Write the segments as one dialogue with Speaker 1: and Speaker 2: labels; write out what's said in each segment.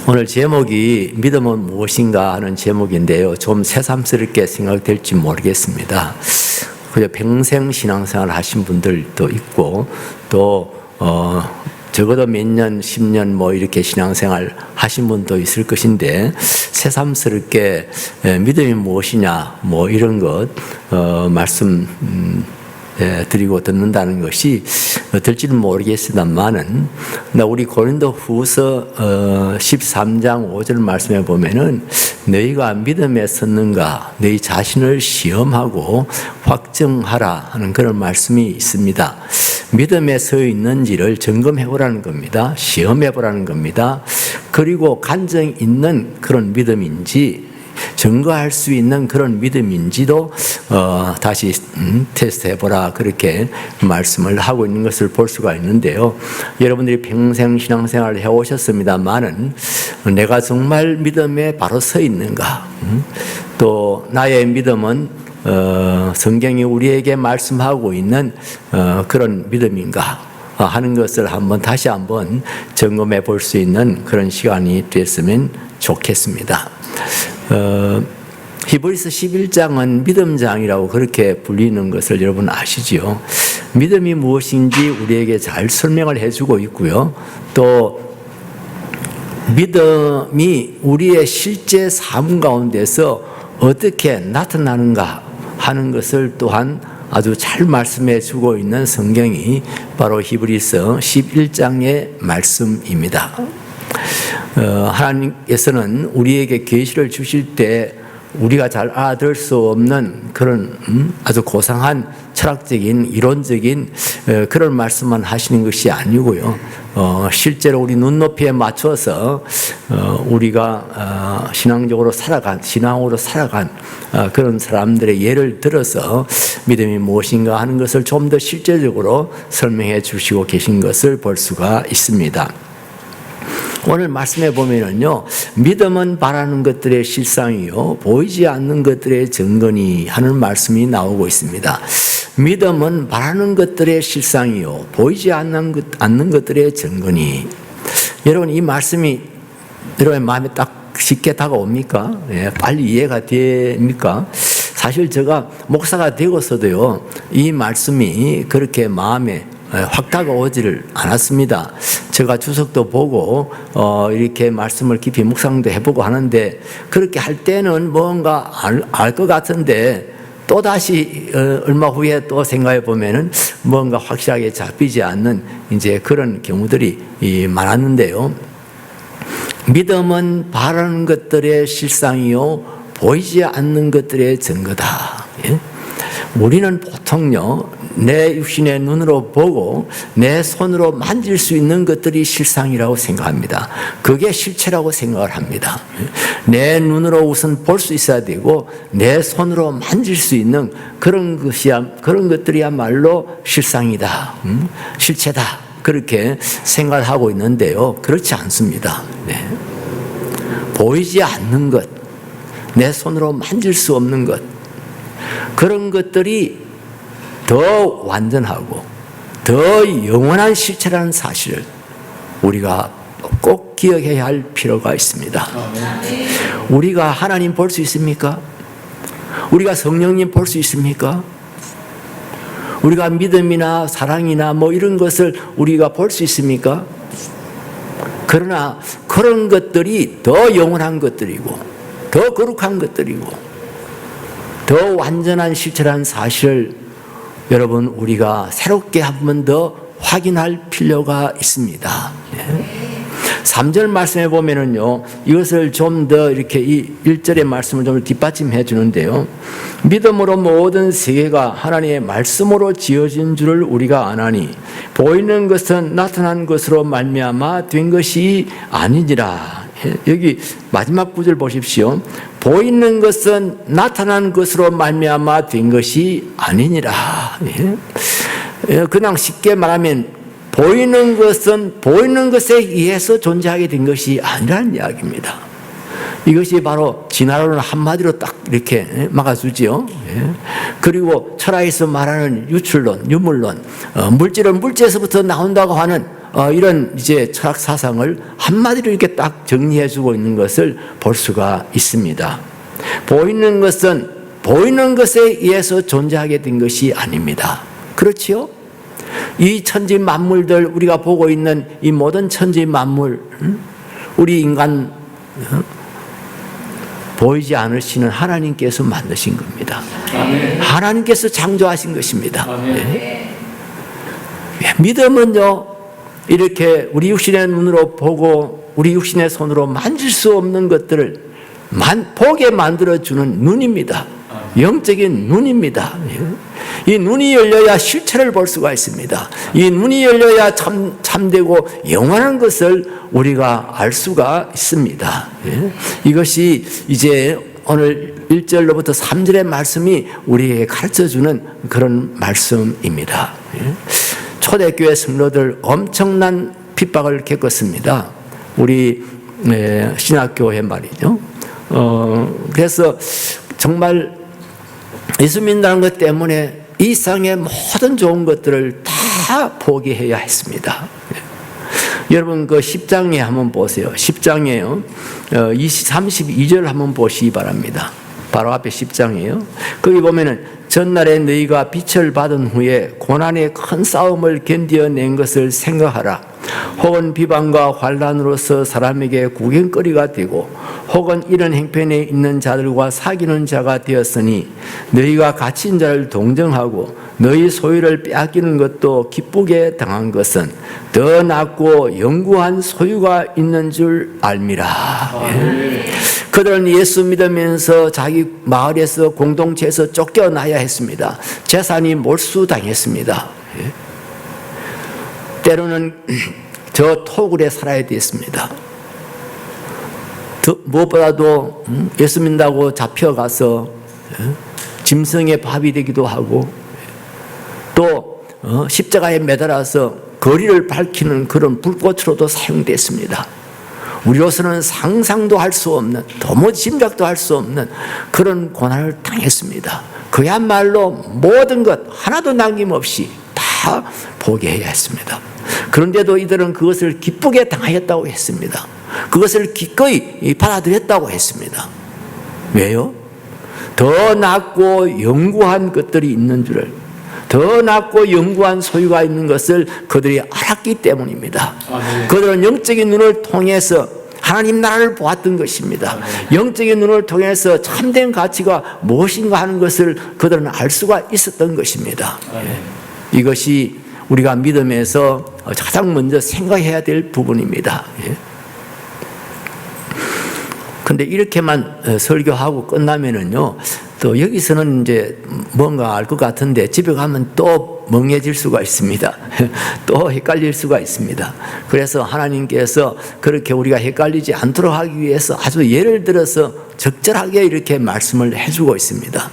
Speaker 1: 오늘 제목이 믿음은 무엇인가 하는 제목인데요. 좀 새삼스럽게 생각될지 모르겠습니다. 그저 평생 신앙생활 하신 분들도 있고 또 적어도 몇 년, 10년 뭐 이렇게 신앙생활 하신 분도 있을 것인데 새삼스럽게 믿음이 무엇이냐 뭐 이런 것 말씀 드리고 듣는다는 것이 될지는 모르겠습니다만은 우리 고린도 후서 13장 5절 말씀에 보면은 너희가 믿음에 섰는가 너희 자신을 시험하고 확정하라 하는 그런 말씀이 있습니다. 믿음에 서 있는지를 점검해 보라는 겁니다. 시험해 보라는 겁니다. 그리고 간증 있는 그런 믿음인지 증거할 수 있는 그런 믿음인지도 다시 테스트해 보라 그렇게 말씀을 하고 있는 것을 볼 수가 있는데요. 여러분들이 평생 신앙생활을 해오셨습니다만은 내가 정말 믿음에 바로 서 있는가, 또 나의 믿음은 성경이 우리에게 말씀하고 있는 그런 믿음인가 하는 것을 다시 한번 점검해 볼 수 있는 그런 시간이 됐으면 좋겠습니다. 히브리서 11장은 믿음장이라고 그렇게 불리는 것을 여러분 아시지요? 믿음이 무엇인지 우리에게 잘 설명을 해주고 있고요. 또 믿음이 우리의 실제 삶 가운데서 어떻게 나타나는가 하는 것을 또한 아주 잘 말씀해 주고 있는 성경이 바로 히브리서 11장의 말씀입니다. 하나님께서는 우리에게 계시를 주실 때 우리가 잘 알아들 수 없는 그런 아주 고상한 철학적인 이론적인 그런 말씀만 하시는 것이 아니고요. 실제로 우리 눈높이에 맞춰서 우리가 신앙으로 살아간 그런 사람들의 예를 들어서 믿음이 무엇인가 하는 것을 좀 더 실제적으로 설명해 주시고 계신 것을 볼 수가 있습니다. 오늘 말씀해 보면은요, 믿음은 바라는 것들의 실상이요, 보이지 않는 것들의 증거니 하는 말씀이 나오고 있습니다. 믿음은 바라는 것들의 실상이요, 보이지 않는 것들의 증거니. 여러분, 이 말씀이 여러분의 마음에 딱 쉽게 다가옵니까? 예, 빨리 이해가 됩니까? 사실 제가 목사가 되고서도요, 이 말씀이 그렇게 마음에 확 다가오지를 않았습니다. 제가 주석도 보고 이렇게 말씀을 깊이 묵상도 해보고 하는데 그렇게 할 때는 뭔가 알 것 같은데 또 다시 얼마 후에 또 생각해 보면은 뭔가 확실하게 잡히지 않는 이제 그런 경우들이 많았는데요. 믿음은 바라는 것들의 실상이요 보이지 않는 것들의 증거다. 예? 우리는 보통요, 내 육신의 눈으로 보고 내 손으로 만질 수 있는 것들이 실상이라고 생각합니다. 그게 실체라고 생각을 합니다. 내 눈으로 우선 볼 수 있어야 되고 내 손으로 만질 수 있는 그런 것들이야말로 실상이다, 실체다 그렇게 생각을 하고 있는데요. 그렇지 않습니다. 네. 보이지 않는 것, 내 손으로 만질 수 없는 것, 그런 것들이 더 완전하고 더 영원한 실체라는 사실을 우리가 꼭 기억해야 할 필요가 있습니다. 우리가 하나님 볼 수 있습니까? 우리가 성령님 볼 수 있습니까? 우리가 믿음이나 사랑이나 뭐 이런 것을 우리가 볼 수 있습니까? 그러나 그런 것들이 더 영원한 것들이고 더 거룩한 것들이고 더 완전한 실체라는 사실을 여러분 우리가 새롭게 한 번 더 확인할 필요가 있습니다. 3절 말씀해 보면은요, 이것을 좀 더 이렇게 이 1절의 말씀을 좀 뒷받침해 주는데요. 믿음으로 모든 세계가 하나님의 말씀으로 지어진 줄을 우리가 아나니 보이는 것은 나타난 것으로 말미암아 된 것이 아니니라. 여기 마지막 구절 보십시오. 보이는 것은 나타난 것으로 말미암아 된 것이 아니니라. 그냥 쉽게 말하면 보이는 것은 보이는 것에 의해서 존재하게 된 것이 아니라는 이야기입니다. 이것이 바로 진화론을 한마디로 딱 이렇게 막아주지요. 그리고 철학에서 말하는 유출론, 유물론, 물질은 물질에서부터 나온다고 하는 이런 이제 철학 사상을 한마디로 이렇게 딱 정리해주고 있는 것을 볼 수가 있습니다. 보이는 것은 보이는 것에 의해서 존재하게 된 것이 아닙니다. 그렇지요? 이 천지 만물들, 우리가 보고 있는 이 모든 천지 만물, 우리 인간 보이지 않으시는 하나님께서 만드신 겁니다. 아멘. 하나님께서 창조하신 것입니다. 네. 믿음은요, 이렇게 우리 육신의 눈으로 보고 우리 육신의 손으로 만질 수 없는 것들을 보게 만들어주는 눈입니다. 영적인 눈입니다. 이 눈이 열려야 실체를 볼 수가 있습니다. 이 눈이 열려야 참되고 영원한 것을 우리가 알 수가 있습니다. 이것이 이제 오늘 1절로부터 3절의 말씀이 우리에게 가르쳐주는 그런 말씀입니다. 초대교회 성도들 엄청난 핍박을 겪었습니다. 우리 신학교회 말이죠. 그래서 정말 예수 믿는다는 것 때문에 이 세상의 모든 좋은 것들을 다 포기해야 했습니다. 여러분 그 10장에 한번 보세요. 10장에요. 32절 한번 보시기 바랍니다. 바로 앞에 10장이에요. 거기 보면은 전날에 너희가 빛을 받은 후에 고난의 큰 싸움을 견뎌낸 것을 생각하라. 혹은 비방과 환난으로서 사람에게 구경거리가 되고 혹은 이런 행편에 있는 자들과 사귀는 자가 되었으니 너희가 갇힌 자를 동정하고 너희 소유를 빼앗기는 것도 기쁘게 당한 것은 더 낫고 영구한 소유가 있는 줄 알미라. 예. 그들은 예수 믿으면서 자기 마을에서 공동체에서 쫓겨나야 했습니다. 재산이 몰수당했습니다. 예. 때로는 저 토굴에 살아야 됐습니다. 무엇보다도 예수 믿는다고 잡혀가서 짐승의 밥이 되기도 하고 또 십자가에 매달아서 거리를 밝히는 그런 불꽃으로도 사용됐습니다. 우리로서는 상상도 할 수 없는, 도무지 짐작도 할 수 없는 그런 고난을 당했습니다. 그야말로 모든 것 하나도 남김없이 다 포기해야 했습니다. 그런데도 이들은 그것을 기쁘게 당하였다고 했습니다. 그것을 기꺼이 받아들였다고 했습니다. 왜요? 더 낫고 영구한 것들이 있는 줄을, 더 낫고 영구한 소유가 있는 것을 그들이 알았기 때문입니다. 그들은 영적인 눈을 통해서 하나님 나라를 보았던 것입니다. 영적인 눈을 통해서 참된 가치가 무엇인가 하는 것을 그들은 알 수가 있었던 것입니다. 이것이 우리가 믿음에서 가장 먼저 생각해야 될 부분입니다. 근데 이렇게만 설교하고 끝나면은요, 또 여기서는 이제 뭔가 알 것 같은데 집에 가면 또 멍해질 수가 있습니다. 또 헷갈릴 수가 있습니다. 그래서 하나님께서 그렇게 우리가 헷갈리지 않도록 하기 위해서 아주 예를 들어서 적절하게 이렇게 말씀을 해주고 있습니다.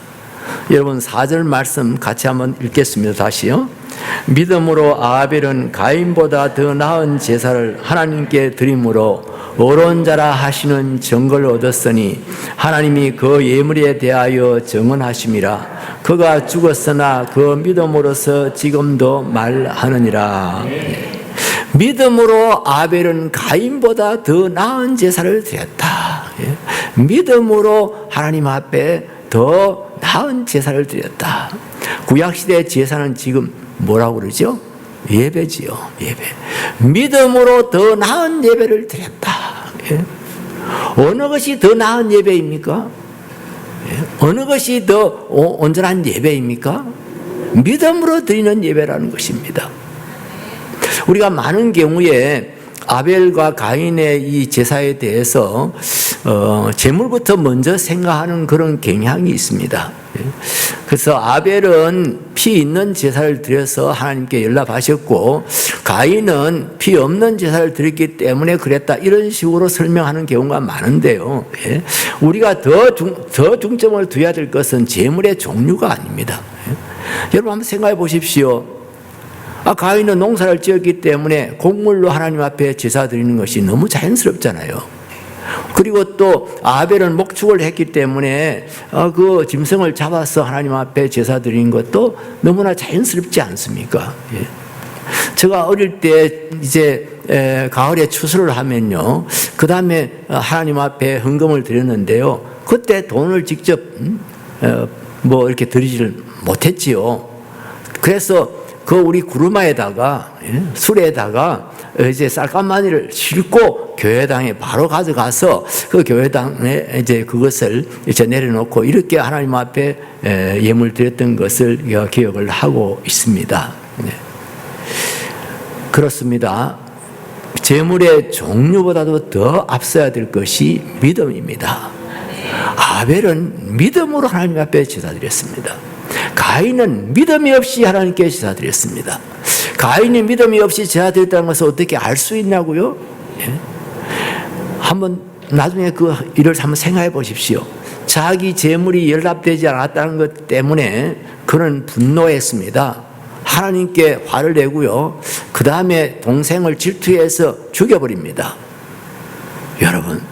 Speaker 1: 여러분 4절 말씀 같이 한번 읽겠습니다. 다시요. 믿음으로 아벨은 가인보다 더 나은 제사를 하나님께 드림으로 의로운 자라 하시는 증거를 얻었으니 하나님이 그 예물에 대하여 증언하심이라. 그가 죽었으나 그 믿음으로서 지금도 말하느니라. 믿음으로 아벨은 가인보다 더 나은 제사를 드렸다. 믿음으로 하나님 앞에 더 나은 제사를 드렸다. 구약시대 제사는 지금 뭐라고 그러죠? 예배지요. 예배. 믿음으로 더 나은 예배를 드렸다. 예. 어느 것이 더 나은 예배입니까? 예. 어느 것이 더 온전한 예배입니까? 믿음으로 드리는 예배라는 것입니다. 우리가 많은 경우에 아벨과 가인의 이 제사에 대해서 제물부터 먼저 생각하는 그런 경향이 있습니다. 그래서 아벨은 피 있는 제사를 드려서 하나님께 연락하셨고 가인은 피 없는 제사를 드렸기 때문에 그랬다, 이런 식으로 설명하는 경우가 많은데요. 우리가 더 중점을 둬야 될 것은 제물의 종류가 아닙니다. 여러분 한번 생각해 보십시오. 가인은 농사를 지었기 때문에 곡물로 하나님 앞에 제사 드리는 것이 너무 자연스럽잖아요. 그리고 또 아벨은 목축을 했기 때문에 그 짐승을 잡아서 하나님 앞에 제사 드리는 것도 너무나 자연스럽지 않습니까? 제가 어릴 때 이제 가을에 추수를 하면요, 그 다음에 하나님 앞에 헌금을 드렸는데요, 그때 돈을 직접 뭐 이렇게 드리지를 못했지요. 그래서 그 우리 구루마에다가 술에다가 이제 쌀가마니를 싣고 교회당에 바로 가져가서 그 교회당에 이제 그것을 이제 내려놓고 이렇게 하나님 앞에 예물 드렸던 것을 기억을 하고 있습니다. 그렇습니다. 재물의 종류보다도 더 앞서야 될 것이 믿음입니다. 아벨은 믿음으로 하나님 앞에 제사드렸습니다. 가인은 믿음이 없이 하나님께 제사드렸습니다. 가인이 믿음이 없이 제사드렸다는 것을 어떻게 알 수 있냐고요? 한번 나중에 그 일을 한번 생각해 보십시오. 자기 재물이 연락되지 않았다는 것 때문에 그는 분노했습니다. 하나님께 화를 내고요, 그 다음에 동생을 질투해서 죽여버립니다. 여러분,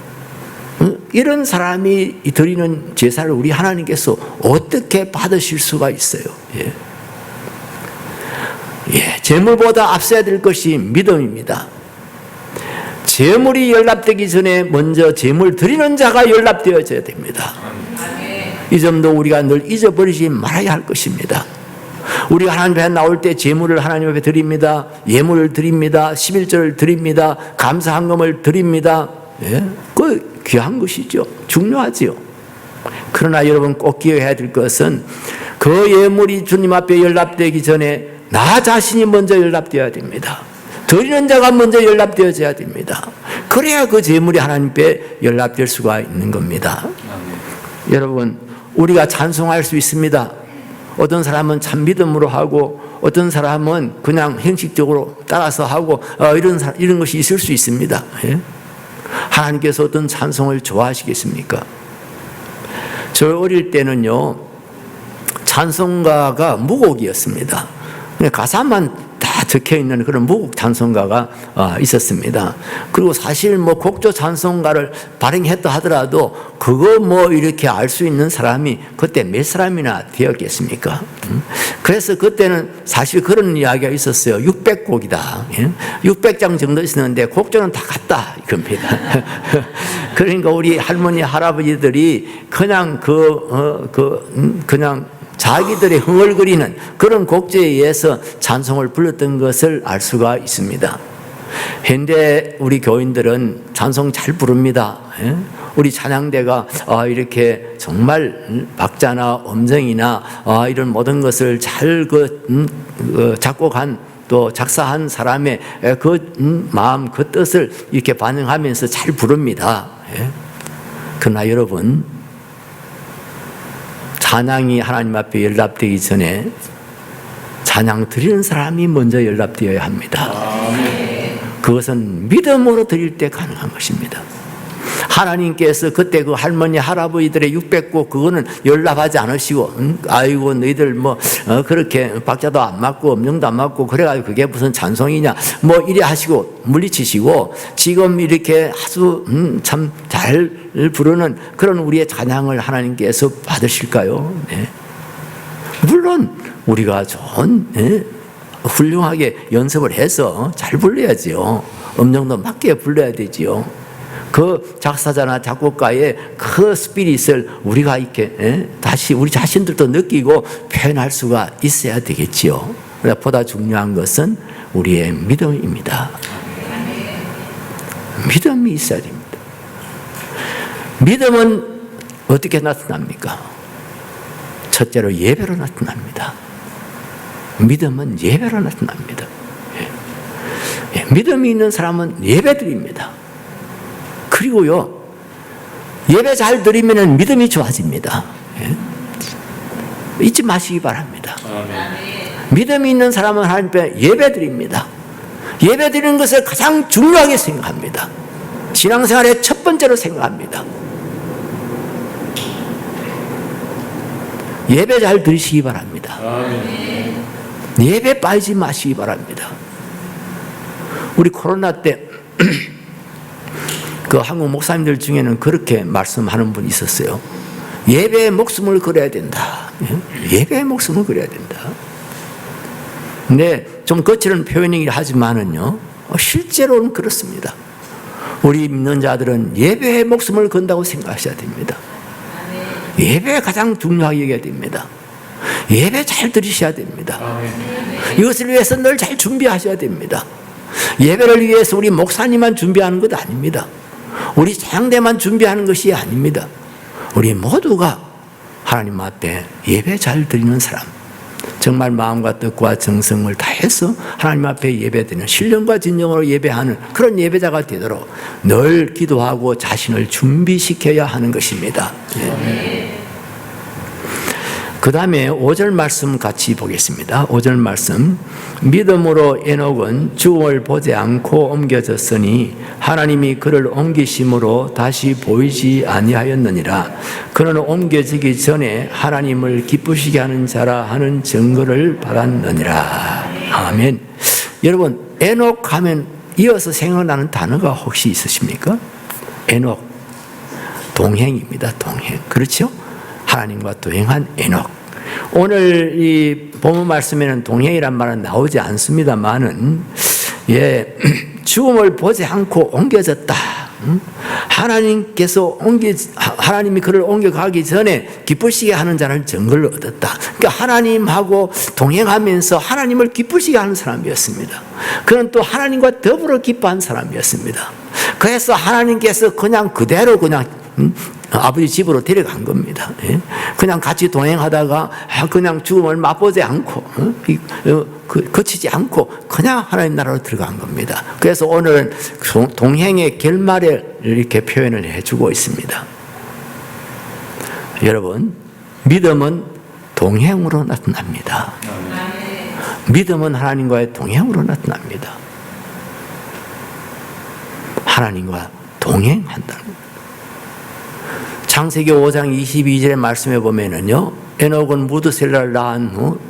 Speaker 1: 이런 사람이 드리는 제사를 우리 하나님께서 어떻게 받으실 수가 있어요? 재물보다 앞서야 될 것이 믿음입니다. 재물이 연락되기 전에 먼저 재물 드리는 자가 연락되어져야 됩니다. 이 점도 우리가 늘 잊어버리지 말아야 할 것입니다. 우리가 하나님 앞에 나올 때 재물을 하나님 앞에 드립니다. 예물을 드립니다. 11절을 드립니다. 감사한금을 드립니다. 그 귀한 것이죠. 중요하지요. 그러나 여러분 꼭 기억해야 될 것은 그 예물이 주님 앞에 연락되기 전에 나 자신이 먼저 연락되어야 됩니다. 드리는 자가 먼저 연락되어져야 됩니다. 그래야 그 재물이 하나님께 연락될 수가 있는 겁니다. 여러분, 우리가 찬송할 수 있습니다. 어떤 사람은 참 믿음으로 하고 어떤 사람은 그냥 형식적으로 따라서 하고 이런 것이 있을 수 있습니다. 하나님께서 어떤 찬송을 좋아하시겠습니까? 저 어릴 때는요, 찬송가가 무곡이었습니다. 가사만 다 적혀 있는 그런 무곡 찬송가가 있었습니다. 그리고 사실 뭐 곡조 찬송가를 발행했다 하더라도 그거 뭐 이렇게 알 수 있는 사람이 그때 몇 사람이나 되었겠습니까? 그래서 그때는 사실 그런 이야기가 있었어요. 600곡이다. 600장 정도 있었는데 곡조는 다 같다 이겁니다. 그러니까 우리 할머니 할아버지들이 그냥 그냥 자기들의 흥얼거리는 그런 곡조에 의해서 찬송을 불렀던 것을 알 수가 있습니다. 현대 우리 교인들은 찬송 잘 부릅니다. 우리 찬양대가 이렇게 정말 박자나 음정이나 이런 모든 것을 잘 작곡한 또 작사한 사람의 그 마음, 그 뜻을 이렇게 반영하면서 잘 부릅니다. 그러나 여러분, 찬양이 하나님 앞에 연락되기 전에 찬양 드리는 사람이 먼저 연락되어야 합니다. 그것은 믿음으로 드릴 때 가능한 것입니다. 하나님께서 그때 그 할머니 할아버지들의 600곡 그거는 연락하지 않으시고 아이고 너희들 뭐 그렇게 박자도 안 맞고 음정도 안 맞고 그래가지고 그게 무슨 찬송이냐 뭐 이래 하시고 물리치시고 지금 이렇게 아주 참 잘 부르는 그런 우리의 찬양을 하나님께서 받으실까요? 네. 물론 우리가 좋은 훌륭하게 연습을 해서 잘 불러야지요. 음정도 맞게 불러야 되지요. 그 작사자나 작곡가의 그 스피릿을 우리가 이렇게 다시 우리 자신들도 느끼고 표현할 수가 있어야 되겠지요. 보다 중요한 것은 우리의 믿음입니다. 믿음이 있어야 됩니다. 믿음은 어떻게 나타납니까? 첫째로 예배로 나타납니다. 믿음은 예배로 나타납니다. 믿음이 있는 사람은 예배 드립니다. 그리고요, 예배 잘 드리면 믿음이 좋아집니다. 잊지 마시기 바랍니다. 믿음이 있는 사람은 하나님께 예배 드립니다. 예배 드리는 것을 가장 중요하게 생각합니다. 신앙생활의 첫 번째로 생각합니다. 예배 잘 드리시기 바랍니다. 예배 빠지지 마시기 바랍니다. 우리 코로나 때 그 한국 목사님들 중에는 그렇게 말씀하는 분이 있었어요. 예배에 목숨을 걸어야 된다. 예배에 목숨을 걸어야 된다. 근데 좀 거칠은 표현이긴 하지만은요, 실제로는 그렇습니다. 우리 믿는 자들은 예배에 목숨을 건다고 생각하셔야 됩니다. 예배 가장 중요하게 여겨야 됩니다. 예배 잘 들으셔야 됩니다. 이것을 위해서 늘 잘 준비하셔야 됩니다. 예배를 위해서 우리 목사님만 준비하는 것 아닙니다. 우리 장대만 준비하는 것이 아닙니다. 우리 모두가 하나님 앞에 예배 잘 드리는 사람, 정말 마음과 뜻과 정성을 다해서 하나님 앞에 예배드리는, 신령과 진정으로 예배하는 그런 예배자가 되도록 늘 기도하고 자신을 준비시켜야 하는 것입니다. 그 다음에 5절 말씀 같이 보겠습니다. 5절 말씀. 믿음으로 에녹은 죽음을 보지 않고 옮겨졌으니 하나님이 그를 옮기심으로 다시 보이지 아니하였느니라. 그는 옮겨지기 전에 하나님을 기쁘시게 하는 자라 하는 증거를 받았느니라. 아멘. 여러분, 에녹 하면 이어서 생각나는 단어가 혹시 있으십니까? 에녹. 동행입니다. 동행. 그렇죠? 하나님과 동행한 에녹. 오늘 이 본문 말씀에는 동행이란 말은 나오지 않습니다만은, 죽음을 보지 않고 옮겨졌다. 하나님이 그를 옮겨가기 전에 기쁘시게 하는 자는 증거를 얻었다. 그러니까 하나님하고 동행하면서 하나님을 기쁘시게 하는 사람이었습니다. 그는 또 하나님과 더불어 기뻐한 사람이었습니다. 그래서 하나님께서 그냥 그대로 아버지 집으로 데려간 겁니다. 그냥 같이 동행하다가 그냥 죽음을 맛보지 않고 거치지 않고 그냥 하나님 나라로 들어간 겁니다. 그래서 오늘은 동행의 결말을 이렇게 표현을 해주고 있습니다. 여러분, 믿음은 동행으로 나타납니다. 믿음은 하나님과의 동행으로 나타납니다. 하나님과 동행한다는 겁니다. 창세기 5장 22절의 말씀에 보면은요, 에녹은 무드셀라를 낳은 후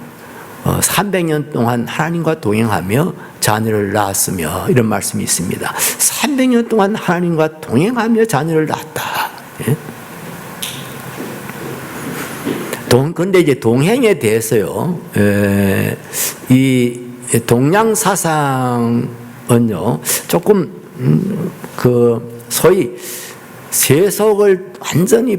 Speaker 1: 300년 동안 하나님과 동행하며 자녀를 낳았으며, 이런 말씀이 있습니다. 300년 동안 하나님과 동행하며 자녀를 낳았다. 그런데 이제 동행에 대해서요, 이 동양 사상은요, 조금 소위 세속을 완전히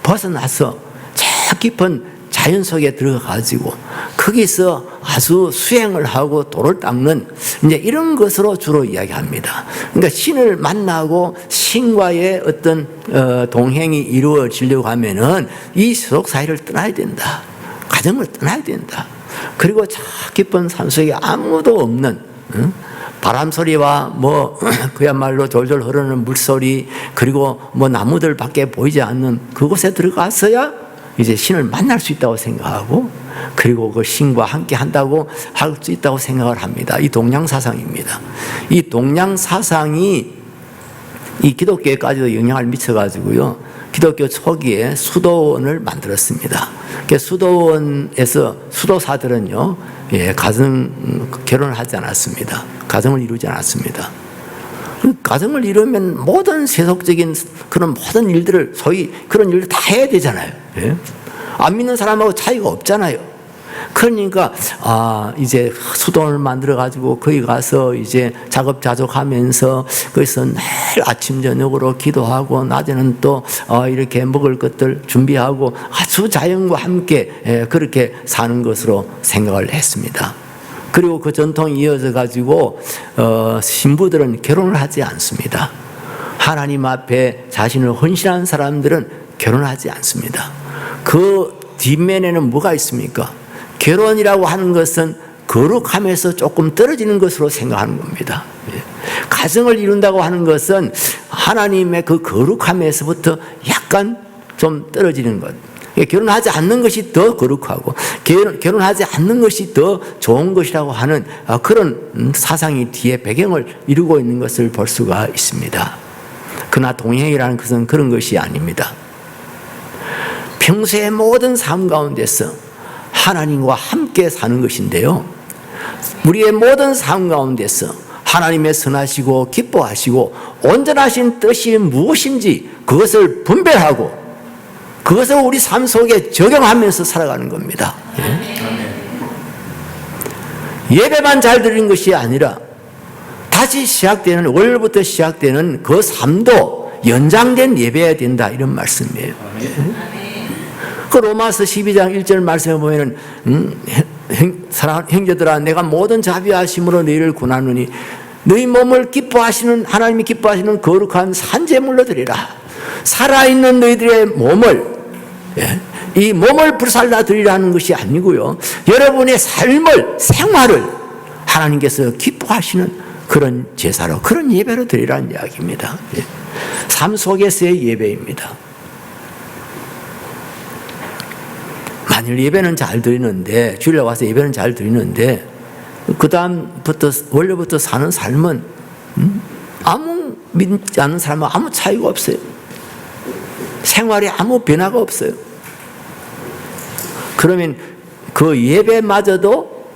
Speaker 1: 벗어나서 저 깊은 자연 속에 들어가가지고 거기서 아주 수행을 하고 도를 닦는 이제 이런 것으로 주로 이야기합니다. 그러니까 신을 만나고 신과의 어떤 동행이 이루어지려고 하면은 이 세속 사회를 떠나야 된다. 가정을 떠나야 된다. 그리고 저 깊은 산속에 아무도 없는 바람 소리와 그야말로 졸졸 흐르는 물소리, 그리고 나무들밖에 보이지 않는 그곳에 들어가서야 이제 신을 만날 수 있다고 생각하고, 그리고 그 신과 함께 한다고 할 수 있다고 생각을 합니다. 이 동양 사상입니다. 이 동양 사상이 이 기독교에까지도 영향을 미쳐가지고요, 기독교 초기에 수도원을 만들었습니다. 수도원에서 수도사들은요, 결혼을 하지 않았습니다. 가정을 이루지 않았습니다. 가정을 이루면 모든 세속적인 그런 모든 일들을, 소위 그런 일을 다 해야 되잖아요. 안 믿는 사람하고 차이가 없잖아요. 그러니까 이제 수도원을 만들어 가지고 거기 가서 이제 작업자족하면서 거기서 매일 아침 저녁으로 기도하고, 낮에는 또 이렇게 먹을 것들 준비하고 아주 자연과 함께 그렇게 사는 것으로 생각을 했습니다. 그리고 그 전통이 이어져 가지고 신부들은 결혼을 하지 않습니다. 하나님 앞에 자신을 헌신한 사람들은 결혼하지 않습니다. 그 뒷면에는 뭐가 있습니까? 결혼이라고 하는 것은 거룩함에서 조금 떨어지는 것으로 생각하는 겁니다. 가정을 이룬다고 하는 것은 하나님의 그 거룩함에서부터 약간 좀 떨어지는 것. 결혼하지 않는 것이 더 거룩하고 결혼하지 않는 것이 더 좋은 것이라고 하는 그런 사상이 뒤에 배경을 이루고 있는 것을 볼 수가 있습니다. 그러나 동행이라는 것은 그런 것이 아닙니다. 평소의 모든 삶 가운데서 하나님과 함께 사는 것인데요, 우리의 모든 삶 가운데서 하나님의 선하시고 기뻐하시고 온전하신 뜻이 무엇인지 그것을 분별하고 그것을 우리 삶 속에 적용하면서 살아가는 겁니다. 예배만 잘 드리는 것이 아니라 다시 시작되는, 월요일부터 시작되는 그 삶도 연장된 예배해야 된다, 이런 말씀이에요. 그 로마서 12장 1절 말씀에 보면은 사랑하는 형제들아, 내가 모든 자비하심으로 너희를 권하노니 너희 몸을 기뻐하시는, 하나님이 기뻐하시는 거룩한 산제물로 드리라. 살아있는 너희들의 몸을, 이 몸을 불살라 드리라는 것이 아니고요, 여러분의 삶을, 생활을 하나님께서 기뻐하시는 그런 제사로, 그런 예배로 드리라는 이야기입니다. 삶 속에서의 예배입니다. 만일 예배는 잘 드리는데, 주일에 와서 예배는 잘 드리는데 그 다음부터, 원래부터 사는 삶은 아무 믿지 않는 사람은 아무 차이가 없어요. 생활에 아무 변화가 없어요. 그러면 그 예배마저도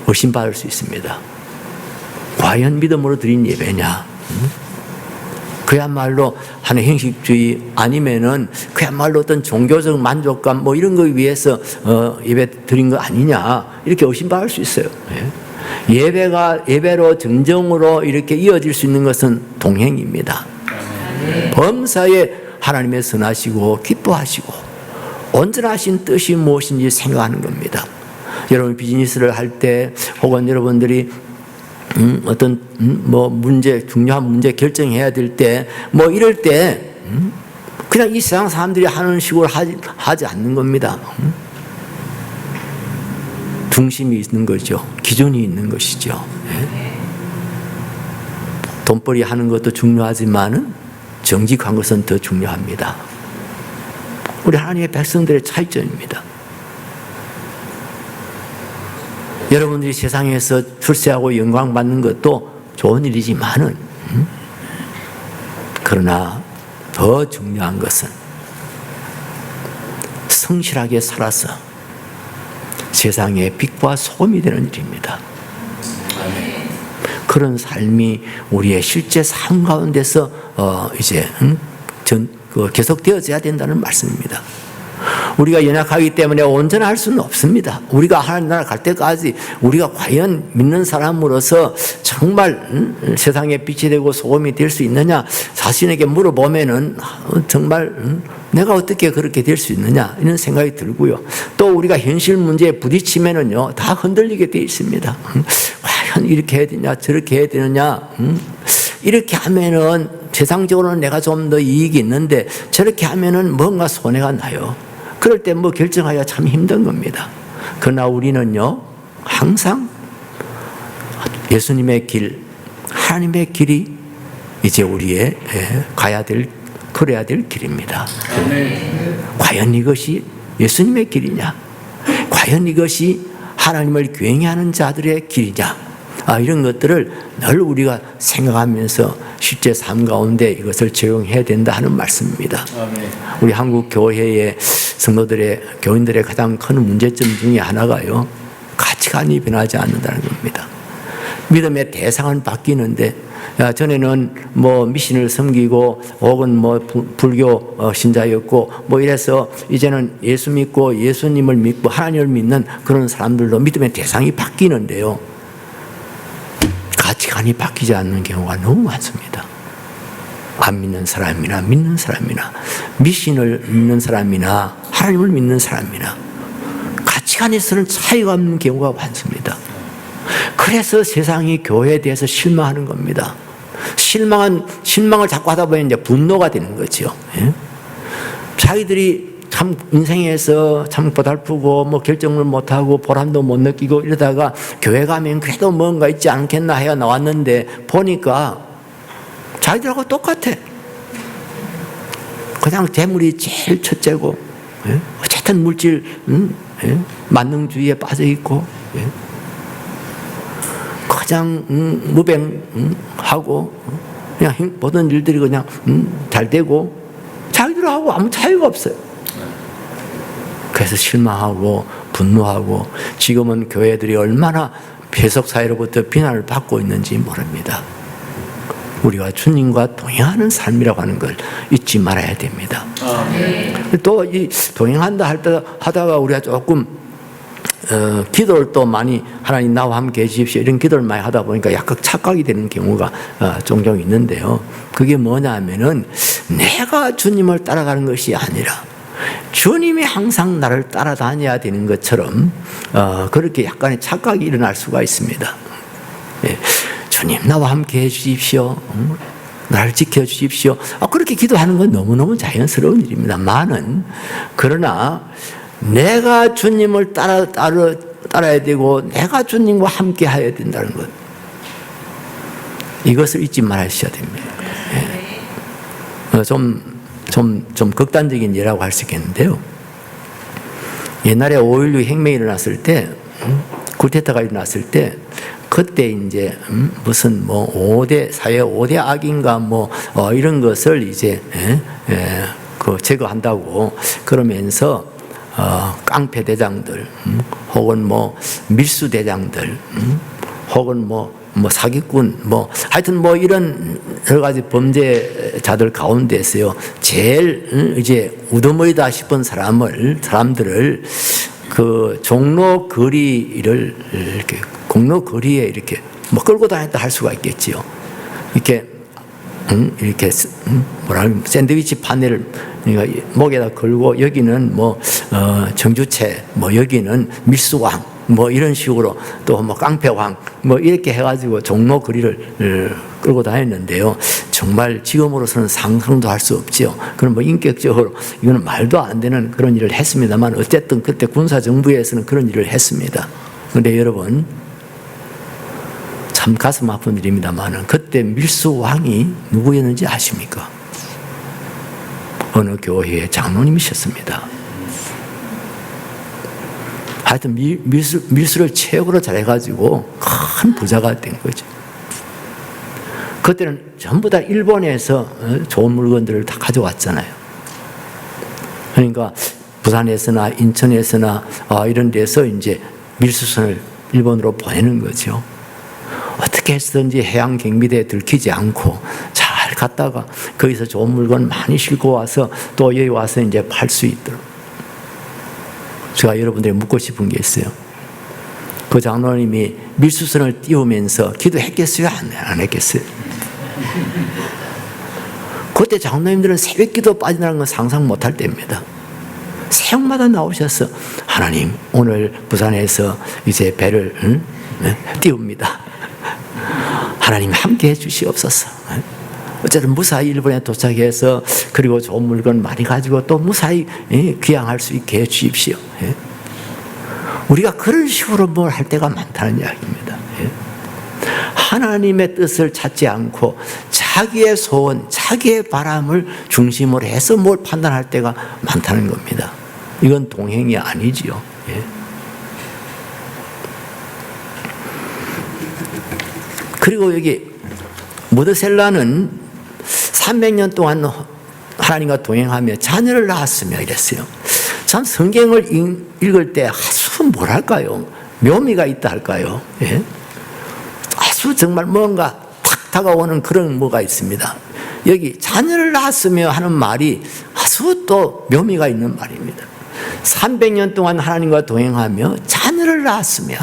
Speaker 1: 의심받을 수 있습니다. 과연 믿음으로 드린 예배냐? 그야말로 하는 형식주의, 아니면은 그야말로 어떤 종교적 만족감 뭐 이런 거 위해서 예배 드린 거 아니냐, 이렇게 의심받을 수 있어요. 예배가 예배로 정정으로 이렇게 이어질 수 있는 것은 동행입니다. 범사에 하나님의 선하시고 기뻐하시고 온전하신 뜻이 무엇인지 생각하는 겁니다. 여러분 비즈니스를 할 때, 혹은 여러분들이 어떤 뭐 문제, 중요한 문제 결정해야 될 때, 뭐 이럴 때 그냥 이 세상 사람들이 하는 식으로 하지 않는 겁니다. 중심이 있는 거죠. 기준이 있는 것이죠. 돈벌이 하는 것도 중요하지만은 정직한 것은 더 중요합니다. 우리 하나님의 백성들의 차이점입니다. 여러분들이 세상에서 출세하고 영광 받는 것도 좋은 일이지만은, 그러나 더 중요한 것은 성실하게 살아서 세상의 빛과 소금이 되는 일입니다. 그런 삶이 우리의 실제 삶 가운데서 이제 계속되어져야 된다는 말씀입니다. 우리가 연약하기 때문에 온전할 수는 없습니다. 우리가 하나님 나라 갈 때까지 우리가 과연 믿는 사람으로서 정말 세상에 빛이 되고 소금이 될 수 있느냐, 자신에게 물어보면은 정말 내가 어떻게 그렇게 될 수 있느냐, 이런 생각이 들고요. 또 우리가 현실 문제에 부딪히면은요, 다 흔들리게 되어 있습니다. 과연 이렇게 해야 되냐, 저렇게 해야 되느냐, 이렇게 하면은 세상적으로는 내가 좀 더 이익이 있는데 저렇게 하면은 뭔가 손해가 나요. 그럴 때 뭐 결정하기가 참 힘든 겁니다. 그러나 우리는요, 항상 예수님의 길, 하나님의 길이 이제 우리의 걸어야 될 길입니다. 과연 이것이 예수님의 길이냐? 과연 이것이 하나님을 경외하는 자들의 길이냐? 이런 것들을 늘 우리가 생각하면서 실제 삶 가운데 이것을 적용해야 된다 하는 말씀입니다. 우리 한국 교회의 성도들의, 교인들의 가장 큰 문제점 중에 하나가요, 가치관이 변하지 않는다는 겁니다. 믿음의 대상은 바뀌는데, 전에는 뭐 미신을 섬기고 혹은 뭐 불교 신자였고 뭐 이래서 이제는 예수 믿고 예수님을 믿고 하나님을 믿는 그런 사람들도 믿음의 대상이 바뀌는데요, 가치관이 바뀌지 않는 경우가 너무 많습니다. 안 믿는 사람이나 믿는 사람이나, 미신을 믿는 사람이나 하나님을 믿는 사람이나 가치관에서는 차이가 없는 경우가 많습니다. 그래서 세상이 교회에 대해서 실망하는 겁니다. 실망을 자꾸 하다 보면 이제 분노가 되는 거죠. 자기들이 참 인생에서 참 고달프고 뭐 결정을 못하고 보람도 못 느끼고 이러다가 교회 가면 그래도 뭔가 있지 않겠나 해야 나왔는데 보니까 자기들하고 똑같아. 그냥 재물이 제일 첫째고, 어쨌든 물질 만능주의에 빠져 있고, 가장 무뱅하고 그냥 모든 일들이 그냥 잘 되고 자기들하고 아무 차이가 없어요. 그래서 실망하고 분노하고, 지금은 교회들이 얼마나 배석사회로부터 비난을 받고 있는지 모릅니다. 우리가 주님과 동행하는 삶이라고 하는 걸 잊지 말아야 됩니다. 또 이 동행한다 하다가 우리가 조금 기도를 또 많이 하나님 나와 함께 해주십시오 이런 기도를 많이 하다 보니까 약간 착각이 되는 경우가 종종 있는데요. 그게 뭐냐 하면은 내가 주님을 따라가는 것이 아니라 주님이 항상 나를 따라다녀야 되는 것처럼 그렇게 약간의 착각이 일어날 수가 있습니다. 예, 주님 나와 함께 해주십시오. 나를 지켜주십시오. 그렇게 기도하는 건 너무너무 자연스러운 일입니다만은 그러나 내가 주님을 따라야 되고 내가 주님과 함께 해야 된다는 것 이것을 잊지 말아주셔야 됩니다. 예. 좀 극단적인 예라고 할 수 있겠는데요. 옛날에 5.16 혁명이 일어났을 때 쿠데타가 일어났을 때 그때 이제 무슨 뭐 5대 사회 5대 악인가 뭐 이런 것을 이제 그 제거한다고 그러면서 깡패 대장들 혹은 뭐 밀수 대장들 혹은 뭐 사기꾼 하여튼 뭐 이런 여러 가지 범죄자들 가운데서요 제일 이제 우두머리다 싶은 사람들을 그 종로 거리를 이렇게 공로 거리에 이렇게 뭐 끌고 다녔다 할 수가 있겠지요. 이렇게 샌드위치 판넬을 목에다 걸고 여기는 뭐 정주체, 뭐 여기는 밀수왕, 뭐 이런 식으로 또 뭐 깡패왕, 뭐 이렇게 해가지고 종로 거리를 끌고 다녔는데요. 정말 지금으로서는 상상도 할 수 없지요. 그럼 뭐 인격적으로 이거는 말도 안 되는 그런 일을 했습니다만 어쨌든 그때 군사정부에서는 그런 일을 했습니다. 그런데 여러분 참 가슴 아픈 일입니다만 그때 밀수왕이 누구였는지 아십니까? 어느 교회의 장로님이셨습니다. 하여튼 밀수를 최고로 잘해가지고 큰 부자가 된 거죠. 그때는 전부 다 일본에서 좋은 물건들을 다 가져왔잖아요. 그러니까 부산에서나 인천에서나 이런 데서 이제 밀수선을 일본으로 보내는 거죠. 어떻게 해서든지 해양 경비대에 들키지 않고 잘 갔다가 거기서 좋은 물건 많이 싣고 와서 또 여기 와서 이제 팔 수 있도록. 제가 여러분들이 묻고 싶은 게 있어요. 그 장로님이 밀수선을 띄우면서 기도했겠어요? 안 했겠어요? 그때 장로님들은 새벽 기도 빠진다는 건 상상 못할 때입니다. 새벽마다 나오셔서 하나님 오늘 부산에서 이제 배를 띄웁니다. 하나님 함께 해주시옵소서. 어쨌든 무사히 일본에 도착해서 그리고 좋은 물건 많이 가지고 또 무사히 귀향할 수 있게 해주십시오. 우리가 그런 식으로 뭘 할 때가 많다는 이야기입니다. 하나님의 뜻을 찾지 않고 자기의 소원, 자기의 바람을 중심으로 해서 뭘 판단할 때가 많다는 겁니다. 이건 동행이 아니지요. 그리고 여기 무드셀라는 300년 동안 하나님과 동행하며 자녀를 낳았으며 이랬어요. 참 성경을 읽을 때 아주 뭐랄까요? 묘미가 있다 할까요? 아주 정말 뭔가 탁 다가오는 그런 뭐가 있습니다. 여기 자녀를 낳았으며 하는 말이 아주 또 묘미가 있는 말입니다. 300년 동안 하나님과 동행하며 자녀를 낳았으며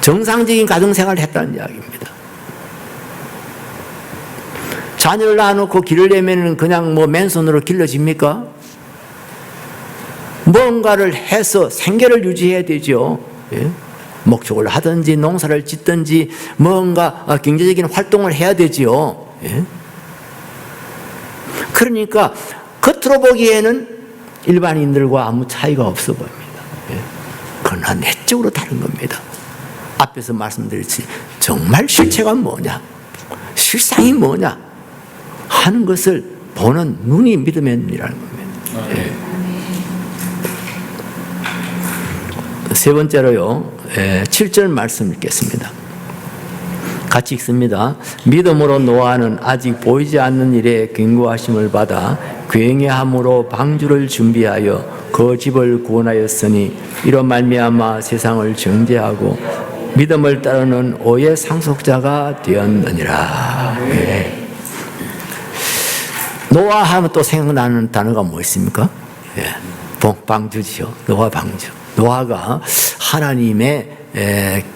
Speaker 1: 정상적인 가정생활을 했다는 이야기입니다. 자녀를 낳아놓고 길을 내면 그냥 뭐 맨손으로 길러집니까? 뭔가를 해서 생계를 유지해야 되죠. 목축을 하든지 농사를 짓든지 뭔가 경제적인 활동을 해야 되죠. 그러니까 겉으로 보기에는 일반인들과 아무 차이가 없어 보입니다. 그러나 내적으로 다른 겁니다. 앞에서 말씀드렸지 정말 실체가 뭐냐, 실상이 뭐냐 하는 것을 보는 눈이 믿음의 눈이라는 겁니다. 세 번째로요, 7절 말씀 읽겠습니다. 같이 읽습니다. 믿음으로 노아는 아직 보이지 않는 일에 경고하심을 받아 굉해함으로 방주를 준비하여 그 집을 구원하였으니 이로 말미암아 세상을 정죄하고 믿음을 따르는 오의 상속자가 되었느니라. 노아 하면 또 생각나는 단어가 뭐 있습니까? 방주지요. 노아 방주. 노아가 하나님의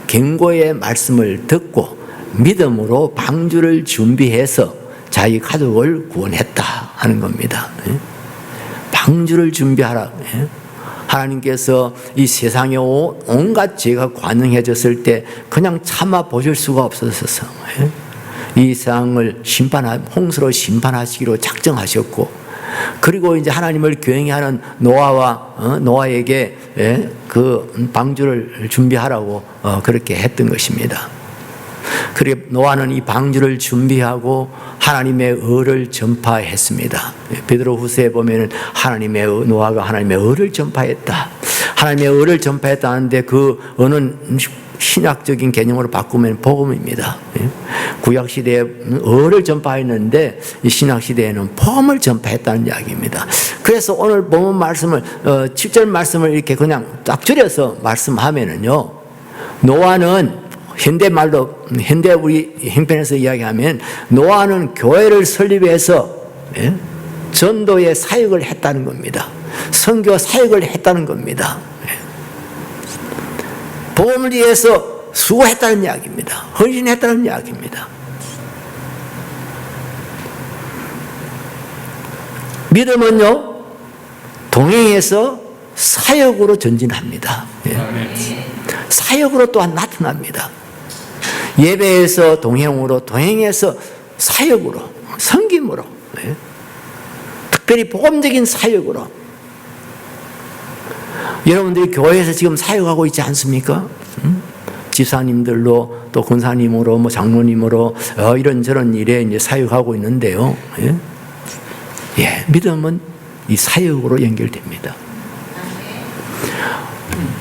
Speaker 1: 경고의 말씀을 듣고 믿음으로 방주를 준비해서 자기 가족을 구원했다 하는 겁니다. 방주를 준비하라. 하나님께서 이 세상에 온갖 죄가 관영해졌을 때 그냥 참아 보실 수가 없었어서 이 세상을 홍수로 심판하시기로 작정하셨고, 그리고 이제 하나님을 경외하는 노아에게 그 방주를 준비하라고 그렇게 했던 것입니다. 그리고 노아는 이 방주를 준비하고 하나님의 의를 전파했습니다. 베드로후서에 보면은 노아가 하나님의 의를 전파했다. 하나님의 의를 전파했다는데 그 의는 신학적인 개념으로 바꾸면 복음입니다. 구약 시대에 의를 전파했는데 이 신학 시대에는 복음을 전파했다는 이야기입니다. 그래서 오늘 본문 말씀을 7절 말씀을 이렇게 그냥 딱 줄여서 말씀하면은요, 노아는 현대 우리 형편에서 이야기하면 노아는 교회를 설립해서 전도의 사역을 했다는 겁니다. 선교 사역을 했다는 겁니다. 복음을 위해서 수고했다는 이야기입니다. 헌신했다는 이야기입니다. 믿음은요, 동행해서 사역으로 전진합니다. 사역으로 또한 나타납니다. 예배에서 동행으로, 동행해서 사역으로, 섬김으로, 특별히 복음적인 사역으로. 여러분들이 교회에서 지금 사역하고 있지 않습니까? 지사님들로, 또 권사님으로, 뭐 장로님으로 이런저런 일에 이제 사역하고 있는데요. 믿음은 이 사역으로 연결됩니다.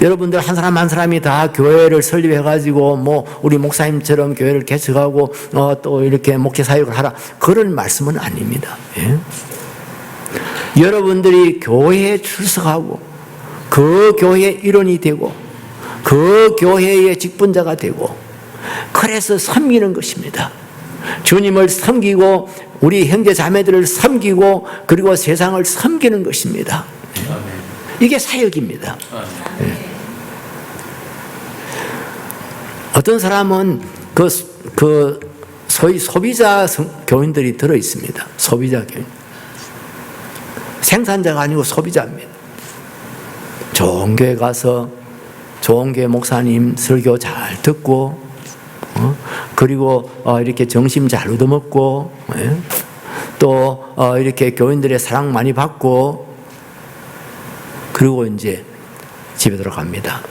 Speaker 1: 여러분들 한 사람 한 사람이 다 교회를 설립해가지고 뭐 우리 목사님처럼 교회를 개척하고 또 이렇게 목회 사역을 하라, 그런 말씀은 아닙니다. 여러분들이 교회에 출석하고 그 교회의 일원이 되고 그 교회의 직분자가 되고 그래서 섬기는 것입니다. 주님을 섬기고 우리 형제 자매들을 섬기고 그리고 세상을 섬기는 것입니다. 이게 사역입니다. 어떤 사람은 소위 소비자 교인들이 들어 있습니다. 소비자 교인. 생산자가 아니고 소비자입니다. 좋은 교회 가서 좋은 교회 목사님 설교 잘 듣고 그리고 이렇게 점심 잘 얻어먹고 또 이렇게 교인들의 사랑 많이 받고 그리고 이제 집에 들어갑니다.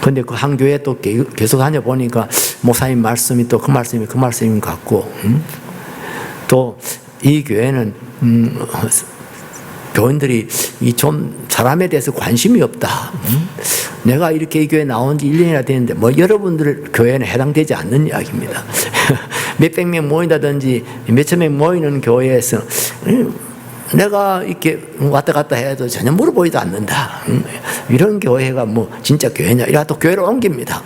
Speaker 1: 근데 그 한 교회 또 계속 다녀보니까 목사님 말씀이 또 그 말씀인 것 같고 또 이 교회는 교인들이 좀 사람에 대해서 관심이 없다. 내가 이렇게 이 교회 나온 지 1년이나 됐는데 뭐 여러분들 교회는 해당되지 않는 이야기입니다. 몇백 명 모인다든지 몇천 명 모이는 교회에서 내가 이렇게 왔다 갔다 해도 전혀 물어보지도 않는다. 이런 교회가 뭐 진짜 교회냐? 이라 또 교회를 옮깁니다.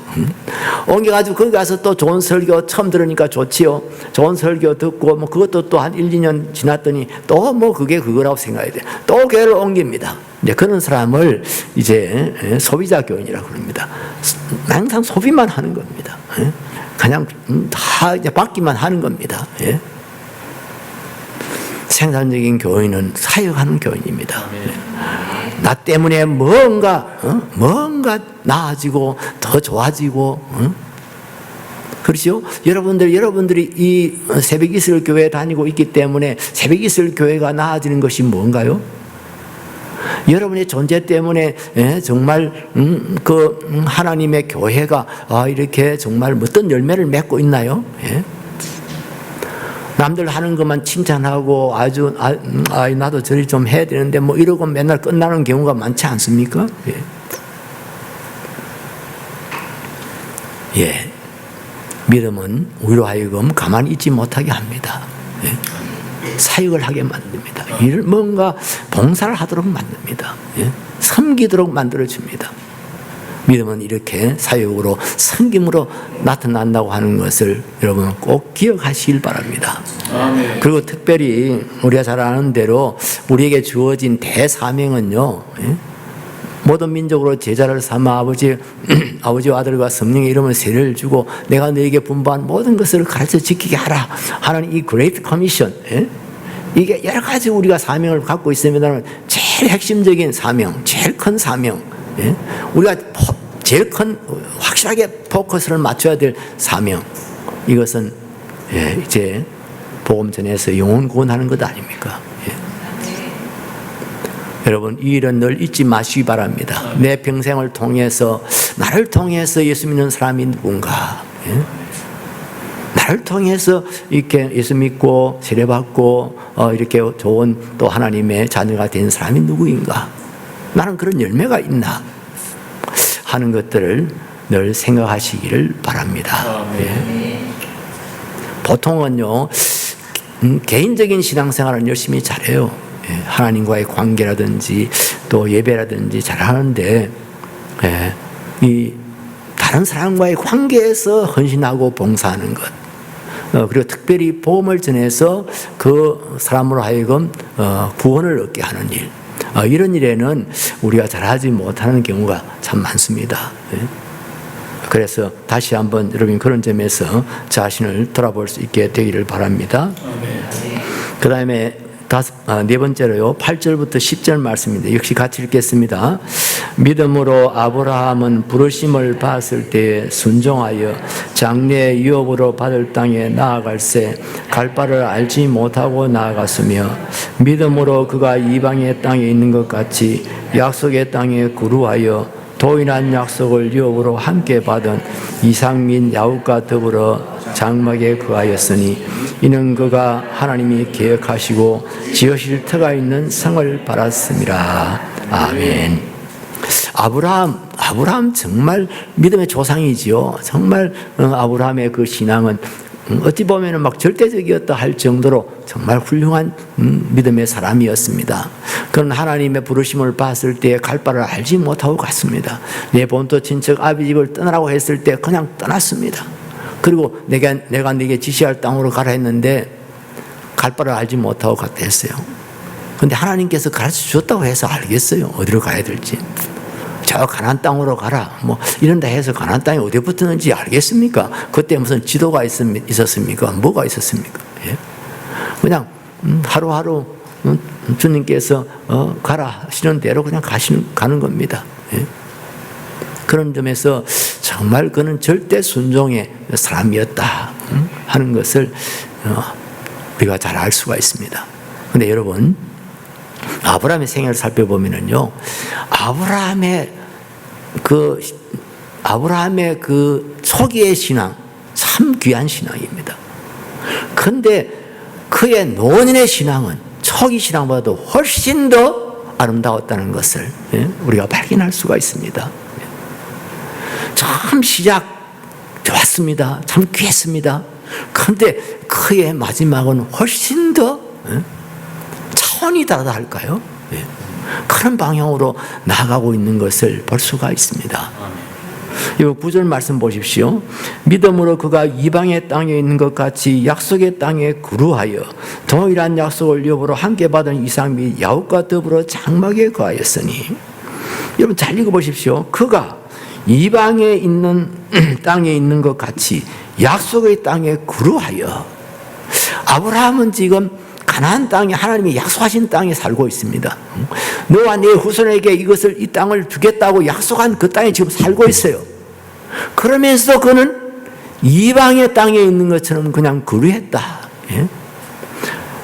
Speaker 1: 옮겨가지고 거기 가서 또 좋은 설교 처음 들으니까 좋지요. 좋은 설교 듣고 뭐 그것도 또 한 1, 2년 지났더니 또 뭐 그게 그거라고 생각해야 돼. 또 교회를 옮깁니다. 이제 그런 사람을 이제 소비자 교인이라고 합니다. 항상 소비만 하는 겁니다. 그냥 다 이제 받기만 하는 겁니다. 생산적인 교인은 사역하는 교인입니다. 나 때문에 뭔가 나아지고 더 좋아지고 그렇죠? 여러분들이 이 새벽 이슬 교회에 다니고 있기 때문에 새벽 이슬 교회가 나아지는 것이 뭔가요? 여러분의 존재 때문에 정말 그 하나님의 교회가 이렇게 정말 어떤 열매를 맺고 있나요? 남들 하는 것만 칭찬하고 아주 나도 저리 좀 해야 되는데 뭐 이러고 맨날 끝나는 경우가 많지 않습니까? 믿음은 우리로 하여금 가만히 있지 못하게 합니다. 사역을 하게 만듭니다. 뭔가 봉사를 하도록 만듭니다. 섬기도록 만들어줍니다. 믿음은 이렇게 사역으로 섬김으로 나타난다고 하는 것을 여러분 꼭 기억하시길 바랍니다. 아멘. 그리고 특별히 우리가 잘 아는 대로 우리에게 주어진 대사명은요, 모든 민족으로 제자를 삼아 아버지와 아들과 성령의 이름을 세례를 주고 내가 너에게 분부한 모든 것을 가르쳐 지키게 하라 하는 이 그레이트 커미션, 이게 여러 가지 우리가 사명을 갖고 있습니다만 제일 핵심적인 사명, 제일 큰 사명, 우리가 제일 큰 확실하게 포커스를 맞춰야 될 사명, 이것은 이제 복음 전해서 영혼 구원하는 것 아닙니까? 여러분, 이 일은 늘 잊지 마시기 바랍니다. 내 평생을 통해서, 나를 통해서 예수 믿는 사람이 누군가, 나를 통해서 이렇게 예수 믿고 세례받고 이렇게 좋은 또 하나님의 자녀가 된 사람이 누구인가, 나는 그런 열매가 있나 하는 것들을 늘 생각하시기를 바랍니다. 보통은요, 개인적인 신앙생활은 열심히 잘해요. 하나님과의 관계라든지 또 예배라든지 잘하는데, 이 다른 사람과의 관계에서 헌신하고 봉사하는 것, 그리고 특별히 복음을 전해서 그 사람으로 하여금 구원을 얻게 하는 일, 이런 일에는 우리가 잘하지 못하는 경우가 참 많습니다. 그래서 다시 한번 여러분 그런 점에서 자신을 돌아볼 수 있게 되기를 바랍니다. 그 다음에 네 번째로요, 8절부터 10절 말씀입니다. 역시 같이 읽겠습니다. 믿음으로 아브라함은 부르심을 받았을 때에 순종하여 장래의 유업으로 받을 땅에 나아갈새 갈 바를 알지 못하고 나아갔으며, 믿음으로 그가 이방의 땅에 있는 것 같이 약속의 땅에 거류하여 도인한 약속을 유업으로 함께 받은 이삭 및 야곱과 더불어 장막에 거하였으니 이는 그가 하나님이 계획하시고 지으실 터가 있는 성을 받았습니다. 아멘. 아브라함 정말 믿음의 조상이지요. 정말 아브라함의 그 신앙은 어찌 보면 막 절대적이었다 할 정도로 정말 훌륭한 믿음의 사람이었습니다. 그는 하나님의 부르심을 봤을 때 갈 바를 알지 못하고 갔습니다. 내 본토 친척 아비 집을 떠나라고 했을 때 그냥 떠났습니다. 그리고 내가 네게 지시할 땅으로 가라 했는데 갈 바를 알지 못하고 갔다 했어요. 그런데 하나님께서 가르쳐 주셨다고 해서 알겠어요, 어디로 가야 될지. 저 가나안 땅으로 가라 뭐 이런다 해서 가나안 땅이 어디에 붙었는지 알겠습니까? 그때 무슨 지도가 있었습니까? 뭐가 있었습니까? 그냥 하루하루 주님께서 가라 하시는 대로 그냥 가는 겁니다. 그런 점에서 정말 그는 절대 순종의 사람이었다 하는 것을 우리가 잘 알 수가 있습니다. 그런데 여러분, 아브라함의 생애를 살펴보면요, 아브라함의 그 초기의 신앙 참 귀한 신앙입니다. 그런데 그의 노년의 신앙은 초기 신앙보다도 훨씬 더 아름다웠다는 것을 우리가 발견할 수가 있습니다. 참 시작 좋았습니다. 참 귀했습니다. 그런데 그의 마지막은 훨씬 더 차원이 다르다 할까요? 그런 방향으로 나아가고 있는 것을 볼 수가 있습니다. 이 9절 말씀 보십시오. 믿음으로 그가 이방의 땅에 있는 것 같이 약속의 땅에 거류하여 동일한 약속을 여부로 함께 받은 이삭 및 야곱과 더불어 장막에 거하였으니. 여러분 잘 읽어보십시오. 그가 이방에 있는 땅에 있는 것 같이 약속의 땅에 거류하여. 아브라함은 지금 가나안 땅에 하나님이 약속하신 땅에 살고 있습니다. 너와 네 후손에게 이 땅을 주겠다고 약속한 그 땅에 지금 살고 있어요. 그러면서 그는 이방의 땅에 있는 것처럼 그냥 거류했다.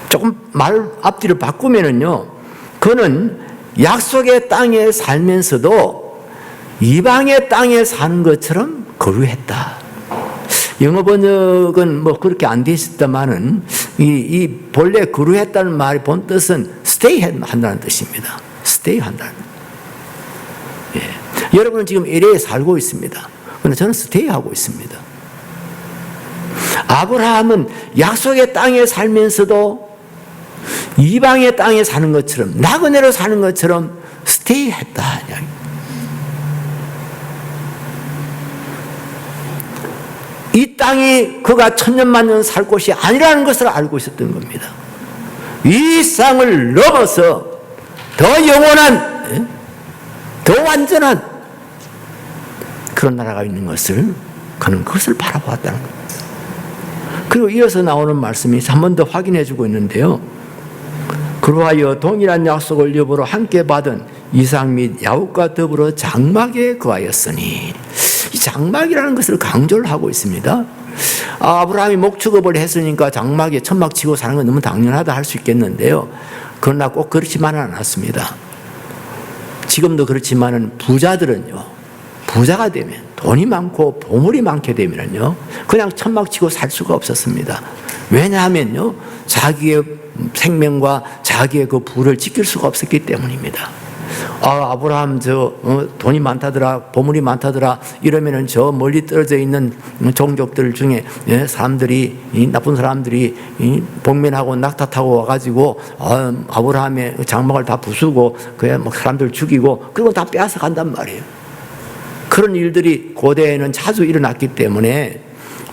Speaker 1: 조금 말 앞뒤를 바꾸면은요, 그는 약속의 땅에 살면서도 이방의 땅에 사는 것처럼 거류했다. 영어 번역은 뭐 그렇게 안 돼 있었다마는 이 본래 거류했다는 말의 본 뜻은 stay 한다는 뜻입니다. stay 한다는. 여러분은 지금 LA에 살고 있습니다. 그런데 저는 stay 하고 있습니다. 아브라함은 약속의 땅에 살면서도 이방의 땅에 사는 것처럼, 나그네로 사는 것처럼 stay 했다. 이 땅이 그가 천년만년 살 곳이 아니라는 것을 알고 있었던 겁니다. 이 땅을 넘어서 더 영원한, 더 완전한 그런 나라가 있는 것을 그는 그것을 바라보았다는 겁니다. 그리고 이어서 나오는 말씀이 한 번 더 확인해 주고 있는데요. 그러하여 동일한 약속을 여부로 함께 받은 이삭 및 야곱과 더불어 장막에 거하였으니, 이 장막이라는 것을 강조를 하고 있습니다. 아브라함이 목축업을 했으니까 장막에 천막 치고 사는 건 너무 당연하다 할 수 있겠는데요. 그러나 꼭 그렇지만은 않았습니다. 지금도 그렇지만은 부자들은요, 부자가 되면, 돈이 많고 보물이 많게 되면요, 그냥 천막 치고 살 수가 없었습니다. 왜냐하면요, 자기의 생명과 자기의 그 부를 지킬 수가 없었기 때문입니다. 아브라함 돈이 많다더라, 보물이 많다더라 이러면은 저 멀리 떨어져 있는 종족들 중에 사람들이, 나쁜 사람들이 복면하고 낙타 타고 와가지고 아브라함의 장막을 다 부수고 그냥 막 사람들 죽이고 그리고 다 빼앗아 간단 말이에요. 그런 일들이 고대에는 자주 일어났기 때문에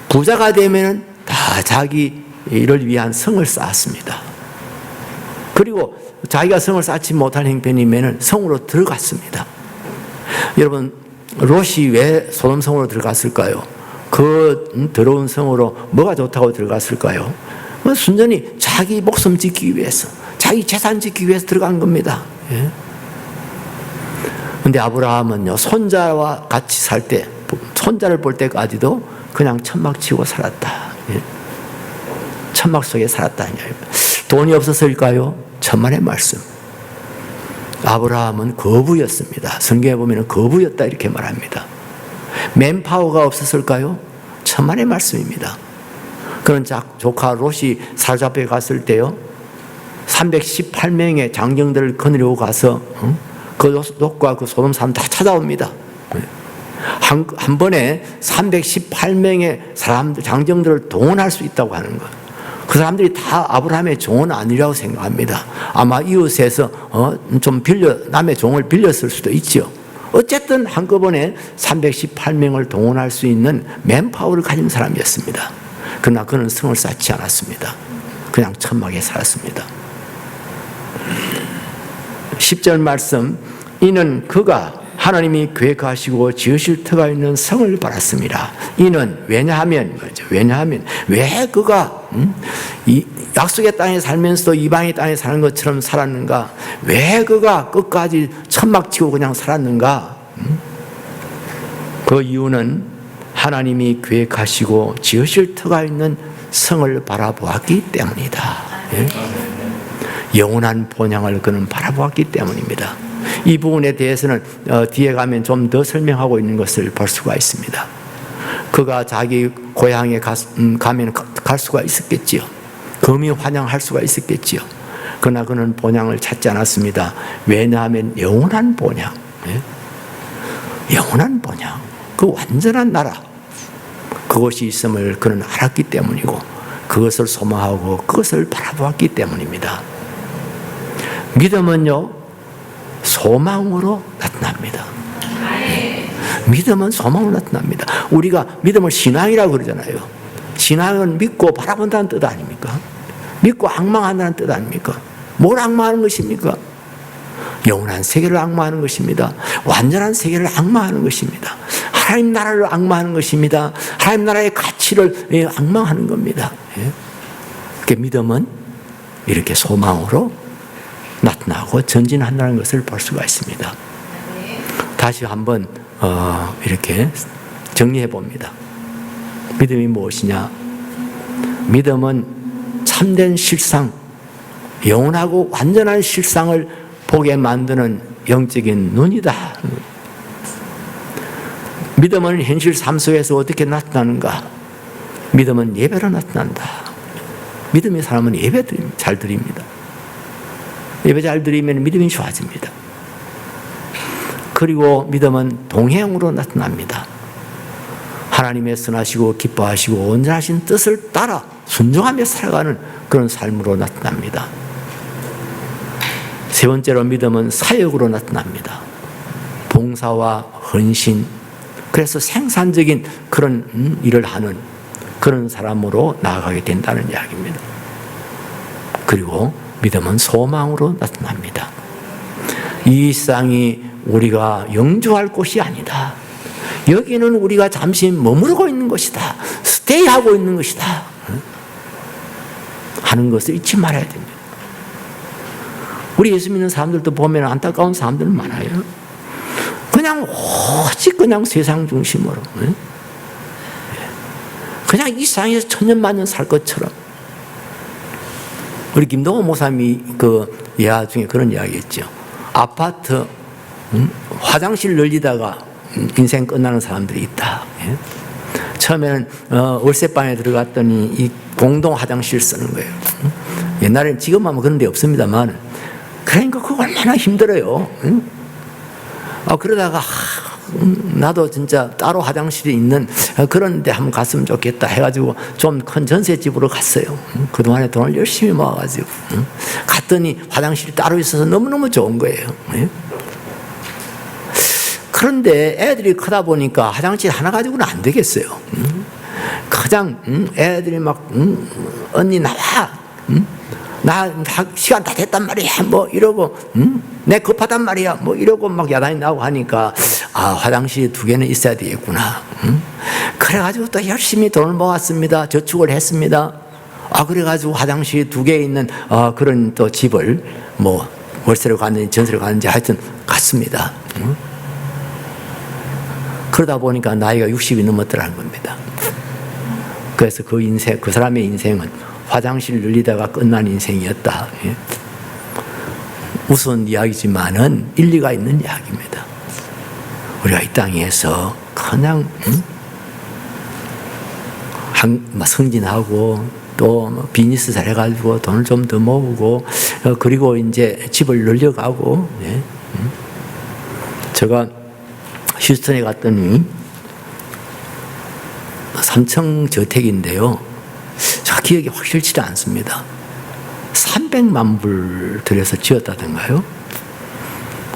Speaker 1: 부자가 되면은 다 자기 일을 위한 성을 쌓았습니다. 그리고 자기가 성을 쌓지 못한 형편이면 성으로 들어갔습니다. 여러분, 롯이 왜 소돔성으로 들어갔을까요? 그 더러운 성으로 뭐가 좋다고 들어갔을까요? 순전히 자기 목숨 지키기 위해서, 자기 재산 지키기 위해서 들어간 겁니다. 그런데 아브라함은요, 손자와 같이 살 때, 손자를 볼 때까지도 그냥 천막 치고 살았다. 천막 속에 살았다. 돈이 없어서일까요? 천만의 말씀. 아브라함은 거부였습니다. 성경에 보면 거부였다 이렇게 말합니다. 맨파워가 없었을까요? 천만의 말씀입니다. 그런 조카 롯이 사로잡혀 갔을 때요, 318명의 장정들을 거느리고 가서 그 롯과 그 소돔 사람 다 찾아옵니다. 한 번에 318명의 사람들, 장정들을 동원할 수 있다고 하는 것. 그 사람들이 다 아브라함의 종은 아니라고 생각합니다. 아마 이웃에서 좀 남의 종을 빌렸을 수도 있죠. 어쨌든 한꺼번에 318명을 동원할 수 있는 맨파워를 가진 사람이었습니다. 그러나 그는 성을 쌓지 않았습니다. 그냥 천막에 살았습니다. 10절 말씀, 이는 그가 하나님이 계획하시고 지으실 터가 있는 성을 바랐습니다. 이는 왜냐하면 왜 그가 이 약속의 땅에 살면서도 이방의 땅에 사는 것처럼 살았는가? 왜 그가 끝까지 천막 치고 그냥 살았는가? 그 이유는 하나님이 계획하시고 지으실 터가 있는 성을 바라보았기 때문이다. 영원한 본향을 그는 바라보았기 때문입니다. 이 부분에 대해서는 뒤에 가면 좀 더 설명하고 있는 것을 볼 수가 있습니다. 그가 자기 고향에 가면 갈 수가 있었겠지요. 금이 환영할 수가 있었겠지요. 그러나 그는 본향을 찾지 않았습니다. 왜냐하면 영원한 본향, 영원한 본향, 그 완전한 나라, 그것이 있음을 그는 알았기 때문이고 그것을 소망하고 그것을 바라보았기 때문입니다. 믿음은요, 소망으로 나타납니다. 믿음은 소망으로 나타납니다. 우리가 믿음을 신앙이라고 그러잖아요. 신앙은 믿고 바라본다는 뜻 아닙니까? 믿고 앙망한다는 뜻 아닙니까? 뭘 앙망하는 것입니까? 영원한 세계를 앙망하는 것입니다. 완전한 세계를 앙망하는 것입니다. 하나님 나라를 앙망하는 것입니다. 하나님 나라의 가치를 앙망하는 겁니다. 그러니까 믿음은 이렇게 소망으로 나타나고 전진한다는 것을 볼 수가 있습니다. 다시 한번 이렇게 정리해 봅니다. 믿음이 무엇이냐? 믿음은 참된 실상, 영원하고 완전한 실상을 보게 만드는 영적인 눈이다. 믿음은 현실 삶 속에서 어떻게 나타나는가? 믿음은 예배로 나타난다. 믿음의 사람은 예배 잘 드립니다. 예배 잘 드리면 믿음이 좋아집니다. 그리고 믿음은 동행으로 나타납니다. 하나님의 선하시고 기뻐하시고 온전하신 뜻을 따라 순종하며 살아가는 그런 삶으로 나타납니다. 세 번째로 믿음은 사역으로 나타납니다. 봉사와 헌신, 그래서 생산적인 그런 일을 하는 그런 사람으로 나아가게 된다는 이야기입니다. 그리고 믿음은 소망으로 나타납니다. 이 세상이 우리가 영주할 곳이 아니다. 여기는 우리가 잠시 머무르고 있는 것이다. 스테이하고 있는 것이다. 하는 것을 잊지 말아야 됩니다. 우리 예수 믿는 사람들도 보면 안타까운 사람들 많아요. 그냥 오직 그냥 세상 중심으로 그냥 이 세상에서 천년만년 살 것처럼. 우리 김동호 목사님이 그 예화 중에 그런 이야기 했죠. 아파트 화장실 늘리다가 인생 끝나는 사람들이 있다. 처음에는 월세방에 들어갔더니 이 공동 화장실 쓰는 거예요. 옛날에는 지금 하면 그런 데 없습니다만, 그러니까 그거 얼마나 힘들어요. 그러다가 나도 진짜 따로 화장실이 있는 그런 데 한번 갔으면 좋겠다 해가지고 좀 큰 전셋집으로 갔어요. 그동안에 돈을 열심히 모아가지고 갔더니 화장실이 따로 있어서 너무너무 좋은 거예요. 그런데 애들이 크다 보니까 화장실 하나 가지고는 안 되겠어요. 그냥 애들이 막 언니 나와, 나 시간 다 됐단 말이야 뭐 이러고, 내 급하단 말이야 뭐 이러고 막 야단이 나고 하니까 화장실이 2개는 있어야 되겠구나. 그래가지고 또 열심히 돈을 모았습니다. 저축을 했습니다. 그래가지고 화장실이 2개 있는 그런 또 집을 뭐 월세로 갔는지 전세로 갔는지 하여튼 갔습니다. 그러다 보니까 나이가 60이 넘었더라는 겁니다. 그래서 그 사람의 인생은 화장실 늘리다가 끝난 인생이었다. 우스운 이야기지만은 일리가 있는 이야기입니다. 우리가 이 땅에서 그냥 승진하고 또 비즈니스 잘해가지고 돈을 좀 더 모으고 그리고 이제 집을 늘려가고. 제가 휴스턴에 갔더니 3층 저택인데요. 저 기억이 확실치 않습니다. 300만 불 들여서 지었다던가요.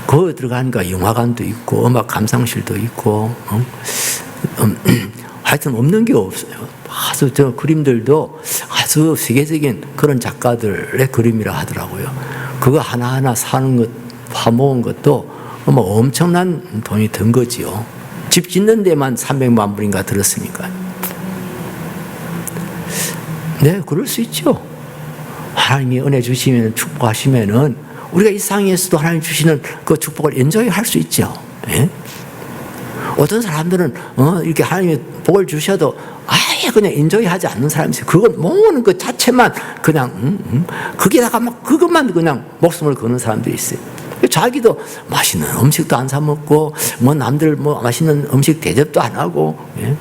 Speaker 1: 거기 들어가니까 영화관도 있고 음악 감상실도 있고 하여튼 없는 게 없어요. 아주 저 그림들도 아주 세계적인 그런 작가들의 그림이라 하더라고요. 그거 하나하나 사는 것, 파모은 것도 뭐 엄청난 돈이 든 거지요. 집 짓는 데만 300만 불인가 들었으니까. 네, 그럴 수 있죠. 하나님이 은혜 주시면, 축복하시면은 우리가 이 세상에서도 하나님 주시는 그 축복을 엔조이 할 수 있죠. 예? 어떤 사람들은 이렇게 하나님이 복을 주셔도 아예 그냥 엔조이 하지 않는 사람이 있어요. 그걸 모으는 것 자체만 그냥 거기다가 막 그것만 그냥 목숨을 거는 사람들이 있어요. 자기도 맛있는 음식도 안 사 먹고 뭐 남들 뭐 맛있는 음식 대접도 안 하고. 예?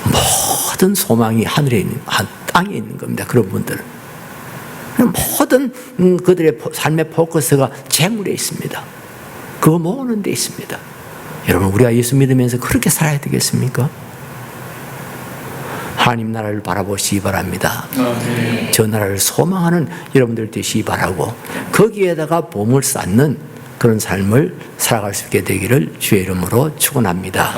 Speaker 1: 모든 소망이 하늘에 있는, 땅에 있는 겁니다. 그런 분들은 모든 그들의 삶의 포커스가 재물에 있습니다. 그거 모으는 데 있습니다. 여러분, 우리가 예수 믿으면서 그렇게 살아야 되겠습니까? 하나님 나라를 바라보시기 바랍니다. 저 나라를 소망하는 여러분들 되시기 바라고, 거기에다가 보물 쌓는 그런 삶을 살아갈 수 있게 되기를 주의 이름으로 축원합니다.